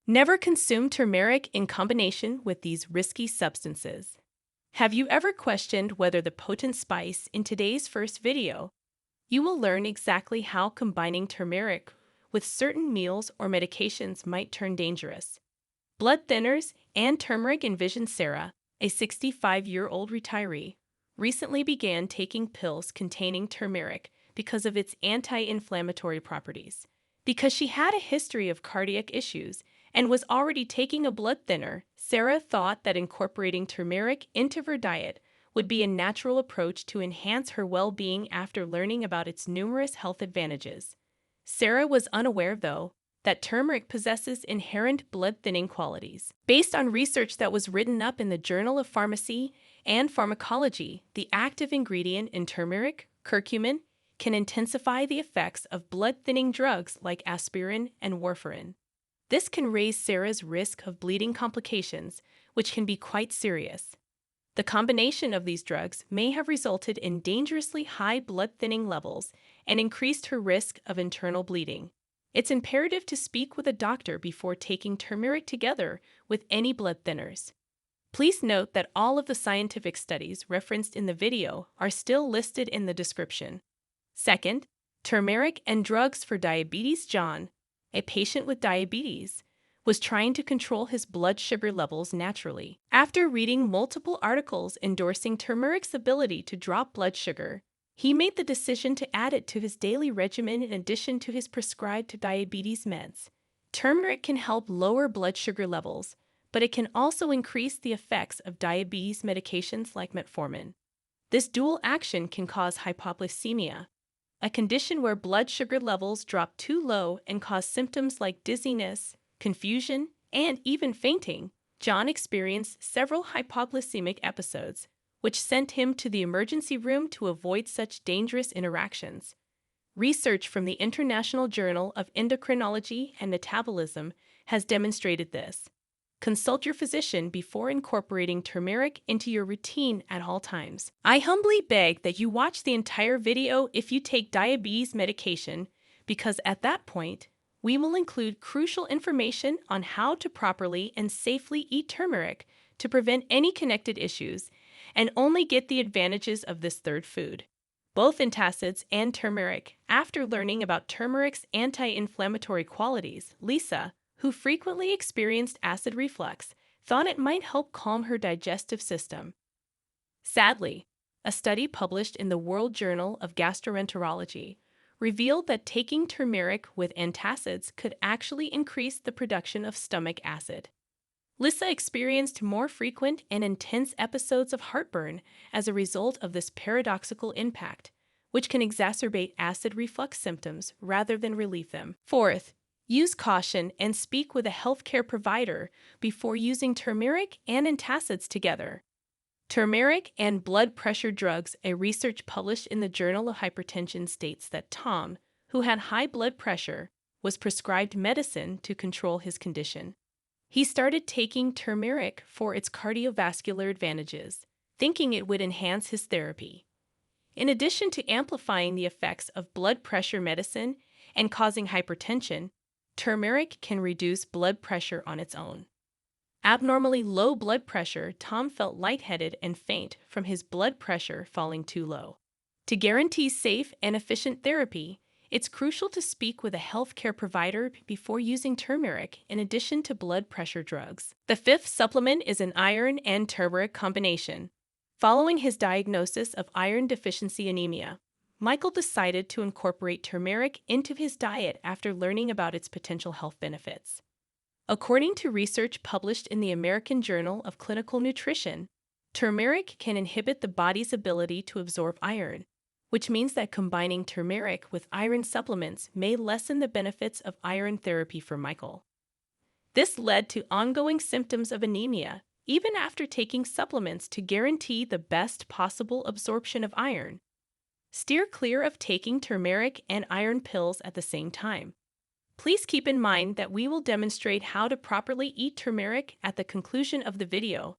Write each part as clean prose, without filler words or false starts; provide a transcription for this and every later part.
Never consume turmeric in combination with these risky substances. Have you ever questioned whether the potent spice in today's first video? You will learn exactly how combining turmeric with certain meals or medications might turn dangerous. Blood thinners and turmeric. Envision Sarah, a 65-year-old retiree, recently began taking pills containing turmeric because of its anti-inflammatory properties. Because she had a history of cardiac issues and was already taking a blood thinner, Sarah thought that incorporating turmeric into her diet would be a natural approach to enhance her well-being after learning about its numerous health advantages. Sarah was unaware, though, that turmeric possesses inherent blood-thinning qualities. Based on research that was written up in the Journal of Pharmacy and Pharmacology, the active ingredient in turmeric, curcumin, can intensify the effects of blood-thinning drugs like aspirin and warfarin. This can raise Sarah's risk of bleeding complications, which can be quite serious. The combination of these drugs may have resulted in dangerously high blood-thinning levels and increased her risk of internal bleeding. It's imperative to speak with a doctor before taking turmeric together with any blood thinners. Please note that all of the scientific studies referenced in the video are still listed in the description. Second, turmeric and drugs for diabetes. John, a patient with diabetes, was trying to control his blood sugar levels naturally. After reading multiple articles endorsing turmeric's ability to drop blood sugar, he made the decision to add it to his daily regimen in addition to his prescribed diabetes meds. Turmeric can help lower blood sugar levels, but it can also increase the effects of diabetes medications like metformin. This dual action can cause hypoglycemia, a condition where blood sugar levels drop too low and cause symptoms like dizziness, confusion, and even fainting. John experienced several hypoglycemic episodes, which sent him to the emergency room to avoid such dangerous interactions. Research from the International Journal of Endocrinology and Metabolism has demonstrated this. Consult your physician before incorporating turmeric into your routine at all times. I humbly beg that you watch the entire video if you take diabetes medication, because at that point, we will include crucial information on how to properly and safely eat turmeric to prevent any connected issues and only get the advantages of this third food. Both antacids and turmeric. After learning about turmeric's anti-inflammatory qualities, Lisa, who frequently experienced acid reflux, thought it might help calm her digestive system. Sadly, a study published in the World Journal of Gastroenterology revealed that taking turmeric with antacids could actually increase the production of stomach acid. Lisa experienced more frequent and intense episodes of heartburn as a result of this paradoxical impact, which can exacerbate acid reflux symptoms rather than relieve them. Fourth, use caution and speak with a healthcare provider before using turmeric and antacids together. Turmeric and blood pressure drugs. A research published in the Journal of Hypertension states that Tom, who had high blood pressure, was prescribed medicine to control his condition. He started taking turmeric for its cardiovascular advantages, thinking it would enhance his therapy. In addition to amplifying the effects of blood pressure medicine and causing hypertension, turmeric can reduce blood pressure on its own. Abnormally low blood pressure. Tom felt lightheaded and faint from his blood pressure falling too low. To guarantee safe and efficient therapy, it's crucial to speak with a healthcare provider before using turmeric in addition to blood pressure drugs. The fifth supplement is an iron and turmeric combination. Following his diagnosis of iron deficiency anemia, Michael decided to incorporate turmeric into his diet after learning about its potential health benefits. According to research published in the American Journal of Clinical Nutrition, turmeric can inhibit the body's ability to absorb iron, which means that combining turmeric with iron supplements may lessen the benefits of iron therapy for Michael. This led to ongoing symptoms of anemia, even after taking supplements to guarantee the best possible absorption of iron. Steer clear of taking turmeric and iron pills at the same time. Please keep in mind that we will demonstrate how to properly eat turmeric at the conclusion of the video.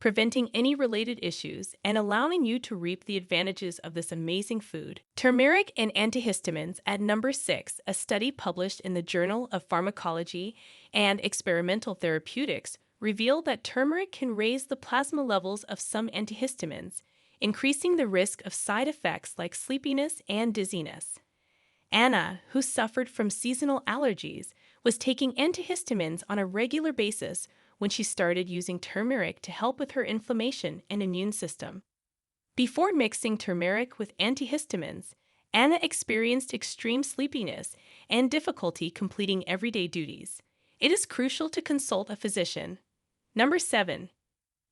preventing any related issues and allowing you to reap the advantages of this amazing food. Turmeric and antihistamines at number 6, a study published in the Journal of Pharmacology and Experimental Therapeutics revealed that turmeric can raise the plasma levels of some antihistamines, increasing the risk of side effects like sleepiness and dizziness. Anna, who suffered from seasonal allergies, was taking antihistamines on a regular basis when she started using turmeric to help with her inflammation and immune system. Before mixing turmeric with antihistamines, Anna experienced extreme sleepiness and difficulty completing everyday duties. It is crucial to consult a physician. Number 7.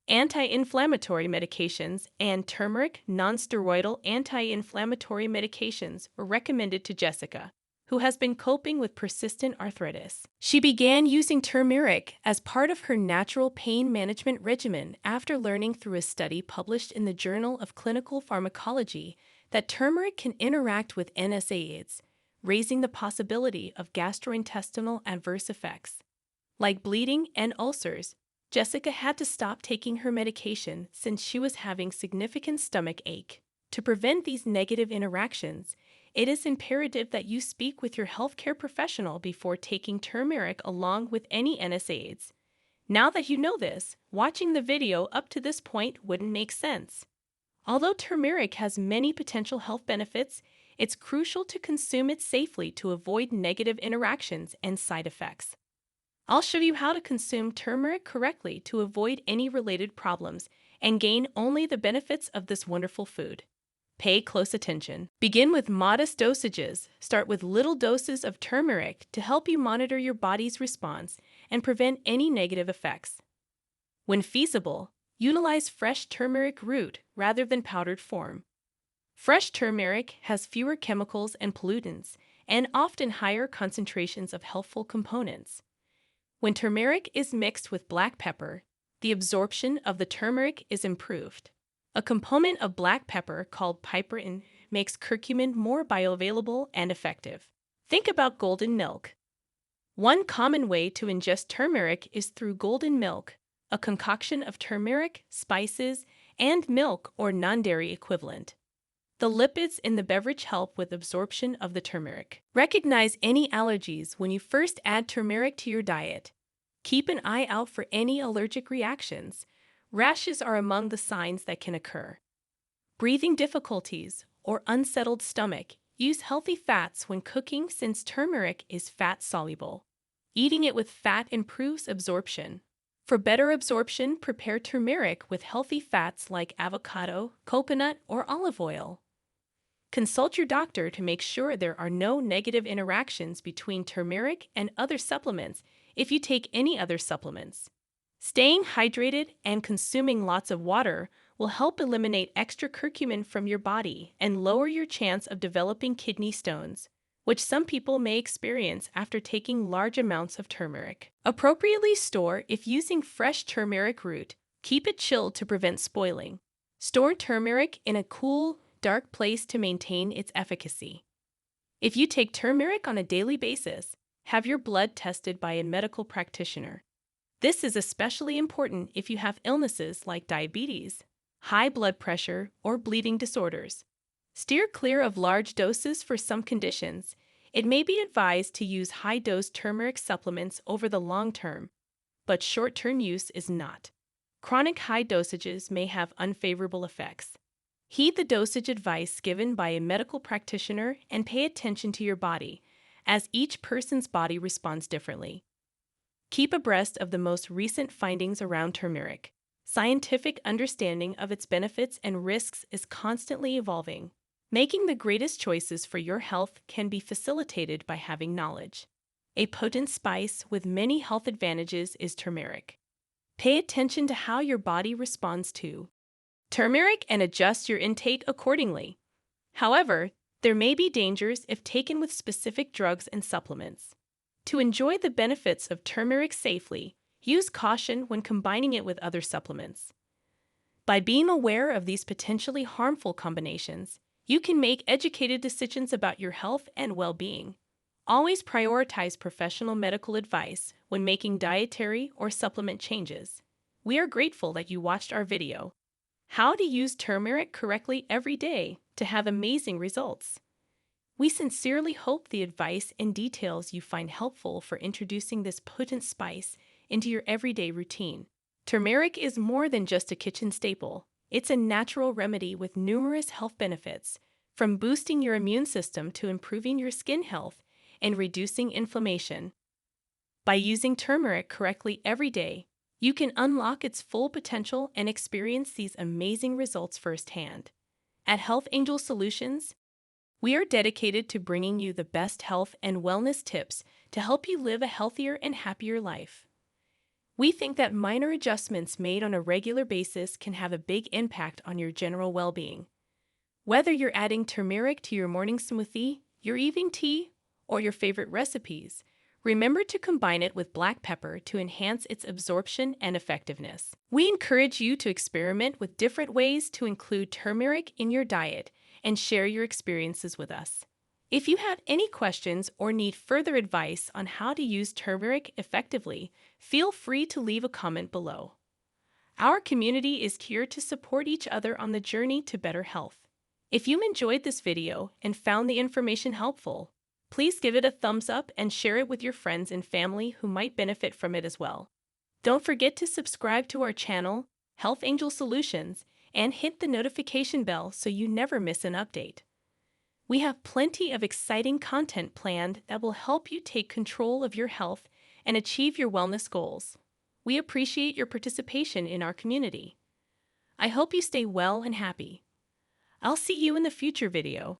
Anti-inflammatory medications and turmeric non-steroidal anti-inflammatory medications were recommended to Jessica, who has been coping with persistent arthritis. She began using turmeric as part of her natural pain management regimen after learning through a study published in the Journal of Clinical Pharmacology that turmeric can interact with NSAIDs, raising the possibility of gastrointestinal adverse effects, like bleeding and ulcers. Jessica had to stop taking her medication since she was having significant stomach ache. To prevent these negative interactions, it is imperative that you speak with your healthcare professional before taking turmeric along with any NSAIDs. Now that you know this, watching the video up to this point wouldn't make sense. Although turmeric has many potential health benefits, it's crucial to consume it safely to avoid negative interactions and side effects. I'll show you how to consume turmeric correctly to avoid any related problems and gain only the benefits of this wonderful food. Pay close attention. Begin with modest dosages. Start with little doses of turmeric to help you monitor your body's response and prevent any negative effects. When feasible, utilize fresh turmeric root rather than powdered form. Fresh turmeric has fewer chemicals and pollutants and often higher concentrations of healthful components. When turmeric is mixed with black pepper, the absorption of the turmeric is improved. A component of black pepper called piperin makes curcumin more bioavailable and effective. Think about golden milk. One common way to ingest turmeric is through golden milk, a concoction of turmeric, spices, and milk or non-dairy equivalent. The lipids in the beverage help with absorption of the turmeric. Recognize any allergies when you first add turmeric to your diet. Keep an eye out for any allergic reactions. Rashes are among the signs that can occur. Breathing difficulties or unsettled stomach. Use healthy fats when cooking since turmeric is fat-soluble. Eating it with fat improves absorption. For better absorption, prepare turmeric with healthy fats like avocado, coconut, or olive oil. Consult your doctor to make sure there are no negative interactions between turmeric and other supplements if you take any other supplements. Staying hydrated and consuming lots of water will help eliminate extra curcumin from your body and lower your chance of developing kidney stones, which some people may experience after taking large amounts of turmeric. Appropriately store if using fresh turmeric root. Keep it chilled to prevent spoiling. Store turmeric in a cool, dark place to maintain its efficacy. If you take turmeric on a daily basis, have your blood tested by a medical practitioner. This is especially important if you have illnesses like diabetes, high blood pressure, or bleeding disorders. Steer clear of large doses for some conditions. It may be advised to use high-dose turmeric supplements over the long term, but short-term use is not. Chronic high dosages may have unfavorable effects. Heed the dosage advice given by a medical practitioner and pay attention to your body, as each person's body responds differently. Keep abreast of the most recent findings around turmeric. Scientific understanding of its benefits and risks is constantly evolving. Making the greatest choices for your health can be facilitated by having knowledge. A potent spice with many health advantages is turmeric. Pay attention to how your body responds to turmeric and adjust your intake accordingly. However, there may be dangers if taken with specific drugs and supplements. To enjoy the benefits of turmeric safely, use caution when combining it with other supplements. By being aware of these potentially harmful combinations, you can make educated decisions about your health and well-being. Always prioritize professional medical advice when making dietary or supplement changes. We are grateful that you watched our video, How to Use Turmeric Correctly Every Day to Have Amazing Results. We sincerely hope the advice and details you find helpful for introducing this potent spice into your everyday routine. Turmeric is more than just a kitchen staple. It's a natural remedy with numerous health benefits, from boosting your immune system to improving your skin health and reducing inflammation. By using turmeric correctly every day, you can unlock its full potential and experience these amazing results firsthand. At Health Angel Solutions, we are dedicated to bringing you the best health and wellness tips to help you live a healthier and happier life. We think that minor adjustments made on a regular basis can have a big impact on your general well-being. Whether you're adding turmeric to your morning smoothie, your evening tea, or your favorite recipes, remember to combine it with black pepper to enhance its absorption and effectiveness. We encourage you to experiment with different ways to include turmeric in your diet and share your experiences with us. If you have any questions or need further advice on how to use turmeric effectively, feel free to leave a comment below. Our community is here to support each other on the journey to better health. If you enjoyed this video and found the information helpful, please give it a thumbs up and share it with your friends and family who might benefit from it as well. Don't forget to subscribe to our channel, Health Angel Solutions, and hit the notification bell so you never miss an update. We have plenty of exciting content planned that will help you take control of your health and achieve your wellness goals. We appreciate your participation in our community. I hope you stay well and happy. I'll see you in the future video.